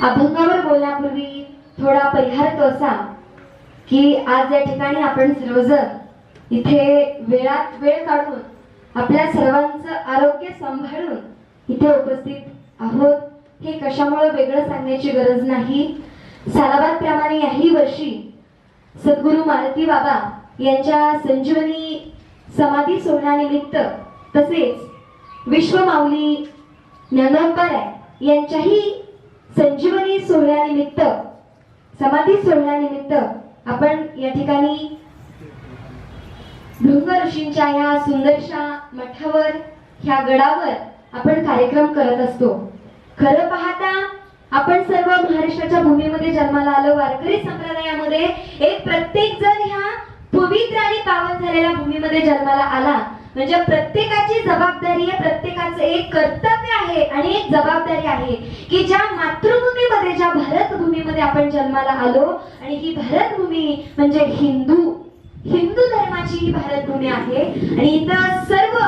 अभंगावर बोलण्यापूर्वी थोडा परिहार तो असा की आज या ठिकाणी आपण सर्वजण इथे वेळात वेळ काढून आपल्या सर्वांचं आरोग्य सांभाळून इथे उपस्थित आहोत हे कशामुळे वेगळं सांगण्याची गरज नाही। सालाबादप्रमाणे याही वर्षी सद्गुरू मारुती बाबा यांच्या संजीवनी समाधी सोहळ्यानिमित्त तसेच विश्वमाऊली ज्ञानोबराय यांच्याही संजीवनी सोहळ्यानिमित्त समाधी सोहळ्यानिमित्त आपण या ठिकाणी भृंग ऋषींच्या या सुंदरशा मठावर ह्या गडावर आपण कार्यक्रम करत असतो। खरं पाहता आपण सर्व महाराष्ट्राच्या भूमीमध्ये जन्माला आलो। वारकरी संप्रदायामध्ये एक प्रत्येक जण ह्या पवित्र आणि पावन झालेल्या भूमीमध्ये जन्माला आला म्हणजे प्रत्येकाची जबाबदारी आहे, प्रत्येकाचं एक कर्तव्य आहे आणि एक जबाबदारी आहे की ज्या मातृभूमीमध्ये ज्या भारत भूमीमध्ये आपण जन्माला आलो आणि ही भारत भूमी म्हणजे हिंदू धर्माची ही भारत भूमी आहे आणि इथं सर्व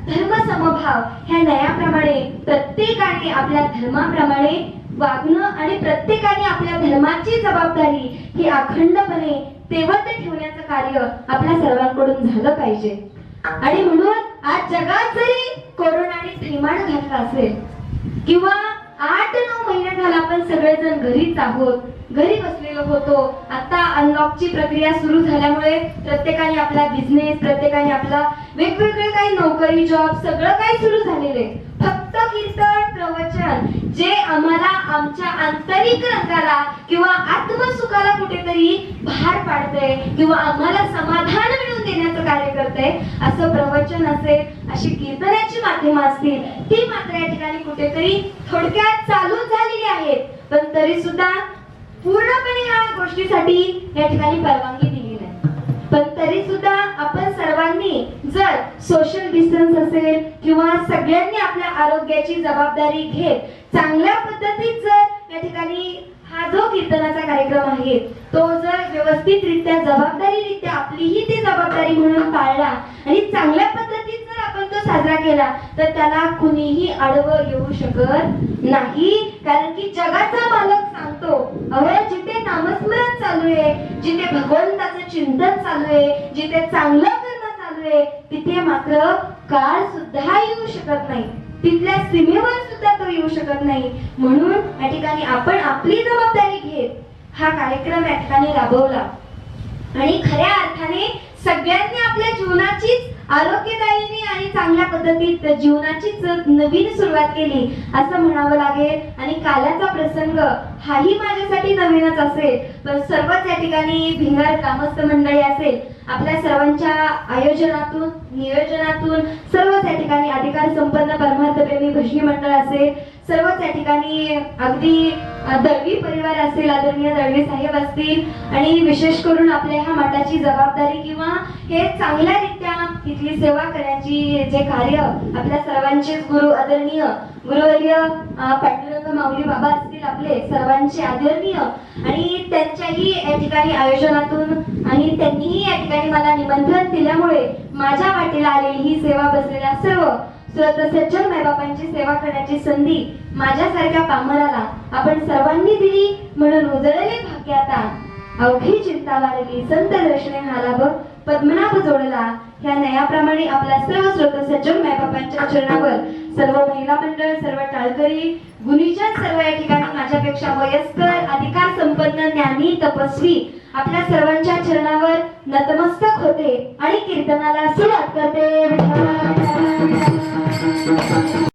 धर्म समभाव ह्या न्यायाप्रमाणे प्रत्येकाने आपल्या धर्माप्रमाणे वागणं आणि प्रत्येकाने आपल्या धर्माची जबाबदारी ही अखंडपणे तेवत ठेवण्याचं कार्य आपल्या सर्वांकडून झालं पाहिजे। आणि म्हणून आज जगात जरी कोरोनाने थैमान घातला असेल किंवा 8-9 महिने झाला आपण सगळेजण घरीच आहोत, घरी बसलेलो होतो। आता अनलॉकची प्रक्रिया सुरू झाल्यामुळे प्रत्येकाने आपला बिझनेस, प्रत्येकाने आपला वेगवेगळे काही नोकरी, जॉब सगळं काही सुरू झालेले। फक्त कीर्तन प्रवचन जे आम्हाला आमच्या आंतरिक रंगाला किंवा आत्मसुखाला कुठेतरी भार पाडते किंवा आम्हाला समाधान मिळवून देण्याचं कार्य करते असं प्रवचन असेल, अशी कीर्तनाची माध्यमं असतील ती मात्र या ठिकाणी कुठेतरी थोडक्यात चालू झालेली आहेत। पण तरी सुद्धा पूर्णपणे या गोष्टीसाठी या ठिकाणी परवानगी दिली नाही। पण तरी सुद्धा आपण सर्वांनी जर सोशल डिस्टन्स असेल किंवा सगळ्यांनी आपल्या आरोग्याची जबाबदारी घेत चांगल्या पद्धतीत जर या ठिकाणी हा जो कीर्तनाचा कार्यक्रम आहे तो जर व्यवस्थितरित्या जबाबदारीरित्या आपलीही ती जबाबदारी म्हणून पाळला आणि चांगल्या पद्धतीत जर आपण तो साजरा केला तर त्याला कुणीही आडवं येऊ शकत नाही। कारण की जगाचा मालक सांगतो अहो जिथे नामस्मरण चालू आहे, जिथे भगवंताचं चिंतन चालू आहे, जिथे चांगलं कर्म चालू आहे तिथे मात्र काळ सुद्धा येऊ शकत नाही, तिथल्या सीमेवर सुद्धा तो येऊ शकत नाही। म्हणून या ठिकाणी आपण आपली जबाबदारी घेत हा कार्यक्रम या ठिकाणी राबवला आणि खऱ्या अर्थाने सगळ्यांनी आपल्या जीवनाचीच आरोग्यदायीने आणि चांगल्या पद्धतीत जीवनाचीच नवीन सुरुवात केली असं म्हणावं लागेल। आणि कालाचा प्रसंग हाही माझ्यासाठी नवीनच असेल पण सर्वच या ठिकाणी भिंगार ग्रामस्थ मंडळी असेल आपल्या सर्वांच्या आयोजनातून नियोजनातून सर्वच या ठिकाणी अधिकार संपन्न परमार्थप्रेमी भजनी मंडळ असेल, सर्वच या ठिकाणी अगदी दळवी परिवार असेल, आदरणीय दळवी साहेब असतील आणि विशेष करून आपल्या ह्या मठाची जबाबदारी किंवा हे चांगल्यारीत्या इथली सेवा करण्याची जे कार्य आपल्या सर्वांचेच गुरु आदरणीय गुरुवर्य पांडुरंग माऊली बाबा असतील आपले सर्वांचे आदरणीय आणि त्यांच्याही या ठिकाणी आयोजनातून आणि त्यांनीही या ठिकाणी मला निमंत्रण दिल्यामुळे माझ्या वाटेला आलेली ही सेवा बसलेल्या सर्व सज्जन मायबापांची सेवा करण्याची संधी माझ्यासारख्या पामराला आपण सर्वांनी दिली म्हणून उजळले भाग्याता अवघी चिंता वारली संत दर्शने हालाभ पद्मनाभ जोडला ह्या न्यायाप्रमाणे आपल्या सर्व सज्जन मायबापांच्या चरणावर सर्व महिला मंडळ, सर्व टाळकरी, गुणीजन सर्व या ठिकाणी माझ्यापेक्षा वयस्कर, अधिकार संपन्न, ज्ञानी, तपस्वी आपल्या सर्वांच्या चरणावर नतमस्तक होते आणि कीर्तनाला सुरुवात करते।